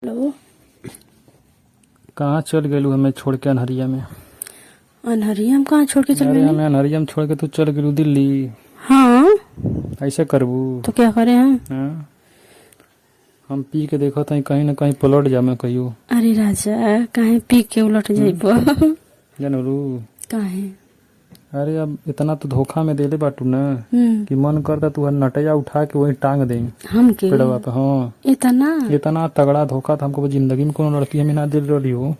Hello. कहाँ चल गेलू हमें छोड़ के अनहरिया में? अनहरिया हम कहाँ छोड़ के चल अरे गए? हमें अनहरिया में छोड़ के तू चल गेलू दिल्ली। हाँ, ऐसे करबू? तो क्या करें हम? हाँ? हम पी के देखो तो कहीं ना कहीं पलट जामे कहियो। अरे राजा, काहे पी के उलट जाइबो? जानलू? काहे? अरे अब इतना तो धोखा में देले बाटू ना हम्म। कि मन करता तू नटैया उठा के वही टांग दे हमके पेड़वा पे। हाँ, इतना तगड़ा धोखा था हमको जिंदगी में कोनो लड़की हमें ना दिल रही हो।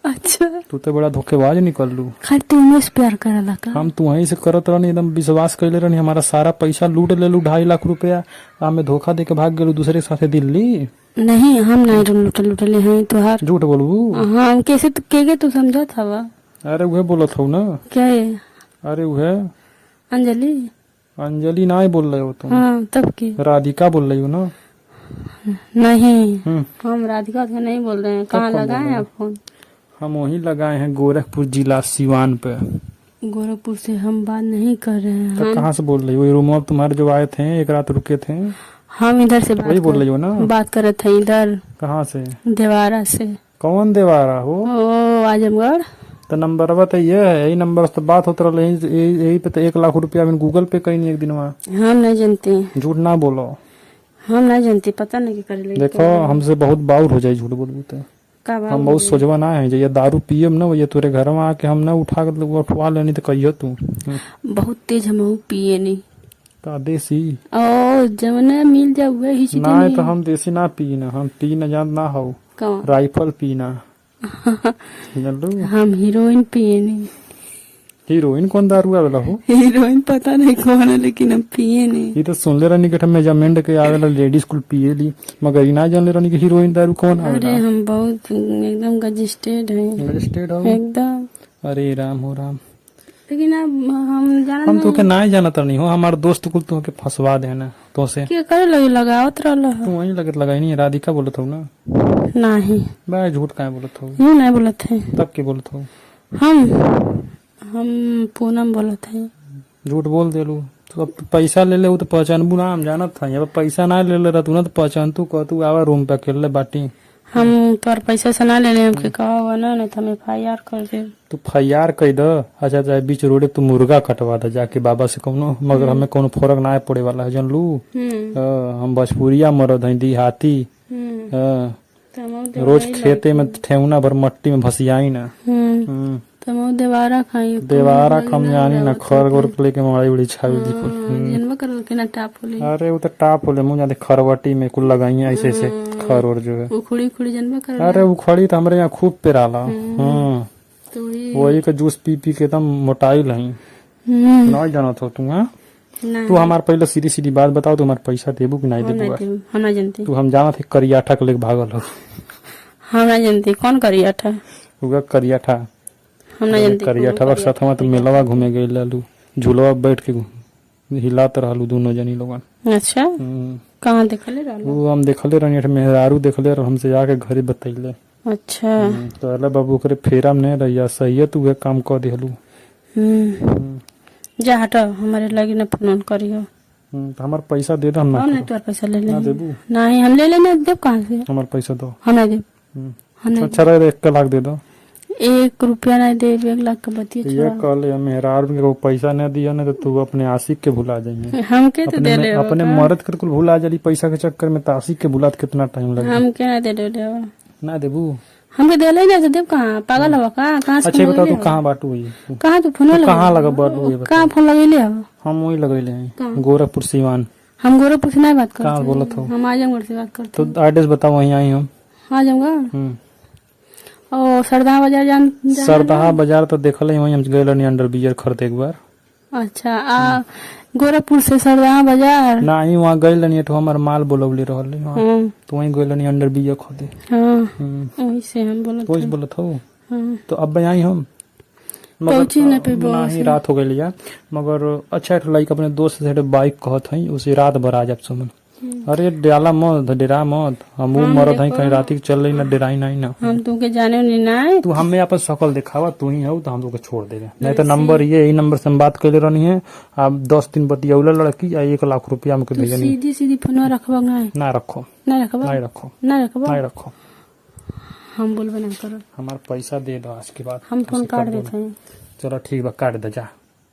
अच्छा, तू तो बड़ा धोखेबाज निकल लू। खाली तू मुझसे प्यार करला का? हम तू वहीं से करत रहनी, एकदम विश्वास कैले रहनी, हमारा सारा पैसा लूट ले लू 2.5 लाख रुपया। हमें धोखा दे के भाग गेलू दूसरे के साथे दिल्ली। नहीं, हम नहीं लुटले हैं तुहार। झूठ बोलबू? हाँ, कैसे तू समझत हवा? अरे उहे बोलत हो ना। क्या है? अरे उहे अंजलि? अंजलि ना ही बोल रहे हो तुम। हाँ, तब की? राधिका बोल रही हो ना? नहीं, हम राधिका से नहीं बोल रहे हैं। कहाँ कौन लगाए बोल रहे हैं हैं? आप फोन? हम वहीं लगाए हैं गोरखपुर जिला सिवान पे। गोरखपुर से हम बात नहीं कर रहे हैं। तो कहाँ से बोल रही हो? ये रूम तुम्हारे जो आए थे एक रात रुके थे, हम इधर से वही बोल रही हो ना? बात कर रहे थे इधर कहाँ से? देवारा से। कौन देवारा हो? ओ, आजमगढ़। तो नंबर तो ये है, यही नंबर से बात होता रहा। यही पे तो 1 लाख रुपया मैंने गूगल पे कहीं नहीं एक दिन वहाँ। हम नहीं जानते। झूठ ना बोलो। हम नहीं जानते, पता नहीं क्या करे। देखो हमसे बहुत बाउर हो जाए झूठ बोलबू तो। हम बहुत सोचवा ना है, ये दारू पियम ना ये तोरे घर में आके हम ना उठवा लेनी तो कहियो तू। बहुत तेज हम पिए नहीं। का देसी? ओ, जवना मिल जा हुए ही चीज ना तो हम देसी ना पी ना, हम पी न जान ना हो। कौन? राइफल पीना। जानलू? हम हीरोइन पिए नहीं। हीरोइन कौन दारू आवेला हो? हीरोइन पता नहीं कौन है, लेकिन हम पिए नहीं। ये तो सुनले रहनी कि मेजरमेंट के आवेला लेडीज कुल पिए ली, मगर ये ना जानले रहनी कि हीरोइन दारू कौन आवेला। अरे हम बहुत एकदम रजिस्टर्ड हैं। रजिस्टर्ड हो एकदम। अरे राम हो राम। लेकिन अब हम जाना हम तो के ना ही जानत नहीं हो, हमारे दोस्त कुल तो के फंसवा देना तो से। क्या करे लगे लगावत रहला है। तू वहीं लगत लगाई नहीं, राधिका बोलत हो ना? नहीं, बा झूठ काहे बोलत हो? यूँ नहीं बोलत है। तब के बोलत हो? हम पूनम बोलत है। झूठ बोल देलू। तो अब पैसा ले ले तो पहचानबू ना, हम जानत था। अब पैसा ना ले ले रहा तू ना तो पहचान तू कह तू आवा रूम पे अकेले बाटी। हम तोर पैसा से ना ले ले, हमके कहा हुआ ना, नहीं तो हम FIR कर दे। तू FIR कह द। अच्छा चाहे बीच रोडे तू मुर्गा कटवा द जाके बाबा से कौनो, मगर हमें कोनो फर्क ना पड़े वाला है जानलू। हम भोजपुरिया मरद हैं, देहाती। रोज खेते में ठेहुना भर मट्टी में भसियाई ना। देवारा खाई देवारा खम जानी ना, खर गोर लेके मारी उड़ी छावी दी जनवा करल के ना टाप होले। अरे वो तो टाप होले मुंह जाते खरवटी में कुल लगाई ऐसे ऐसे खर और जो है उखड़ी उखड़ी जनवा करल। अरे उखड़ी तो हमारे यहाँ खूब पेराला। तो वही का जूस पी पी के एकदम मोटाई लही। नहीं जाना था तू? हाँ, तू हमारे पहले सीधी सीधी बात बताओ, तुम्हारे पैसा देबू कि नहीं देबू? हम ना जानते। तू हम जाना थे करियाठा के लेके भागल हो। हम ना जानते कौन करियाठा। करियाठा हम ना जानते। करियाठा साथ तो मेलवा घूमे गए लालू, झूलवा बैठ के हिलात रहलू दोनों जनी लोगन। अच्छा, कहाँ देखले रहलू? वो हम देखले रहनी, मेहरारू देखले रह, हमसे जाके घरे बतैले। अच्छा, तो अल्लाह बाबू ओकरे फेरा में नहीं रहिया, सही है तू काम कर देलू। जा हट, हमारे लगी ना फोन करियो। तो हमार पैसा दे दो। हम नहीं तोर पैसा ले ले। ना देबू? नहीं, हम ले लेना। देव कहाँ से? हमार पैसा दो। हम ना देव। अच्छा रहे 1 लाख दे दो। 1 रुपया नहीं दे, 1 लाख का बतिया। ये कल मेहरार को पैसा न दिया ना तो तू अपने आशिक के भुला जाइए। हम के तो दे ले अपने मर्द के कुल भुला जाली पैसा के चक्कर में, तो आशिक के भुला कितना टाइम लगे। हम के ना दे दे ना देबू? हमके दे ले ना। देव कहाँ? पागल हवा का? कहाँ से? अच्छा बता तू कहाँ बाटू हुई? कहाँ तू फोन लगा? कहाँ लगा बाटू? कहाँ फोन लगेले हो? हम वही लगेले हैं गोरखपुर सिवान। हम गोरखपुर से नहीं बात करते। कहाँ बोलत हो? हम आजमगढ़ से बात करते। तो एड्रेस बताओ, वहीं आई हम। आजमगढ़? ओ, सरदाहा बाजार सरदाहा बाजार तो देखल वहीं हम गए अंडर बियर खरीदे एक बार। अच्छा, गोरखपुर से सरदाहा बाजार ना ही वहाँ गए तो हमार माल बोलवले रहल, तो वहीं गए अंडर बियर खरीदे। वही से हम बोलत हो। तो अब आई हम मगर ही रात हो गई यार, मगर अच्छा लाइक अपने दोस्त से बाइक कहत है उसे रात भर आ जाब समझ। अरे डाला मत, डेरा मत, हम मरद है कहीं रात चल रही ना, डेराई नहीं ना। हम तुमके जाने नहीं। तू हमें अपन शकल दिखावा, तू ही हो तो हम लोग छोड़ देगा। नहीं तो नंबर यही नंबर से हम बात कर रहनी है। आप 10 दिन बतियौला लड़की 1 लाख रुपया हमके भेजनी। सीधी सीधी फोन रखबा? ना रखो, नहीं रखो। हम बोलबे ना करो, हमार पैसा दे दो आज के बाद। हम फोन ऐसे काट कर दो देते ना। हैं। चलो ठीक बा, काट दे जा।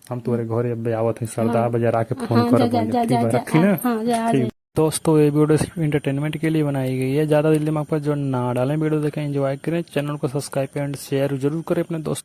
हम तुम्हारे घरे अब आवत हई, सरदार बाजार आके फोन हाँ, कर जा जा जा जा रखी ना। हाँ जा आ ठीक। जा। दोस्तों ये वीडियो सिर्फ इंटरटेनमेंट के लिए बनाई गई है, ज्यादा दिल दिमाग पर जो ना डालें। वीडियो देखें, एंजॉय करें, चैनल को सब्सक्राइब एंड शेयर जरूर करें अपने दोस्तों।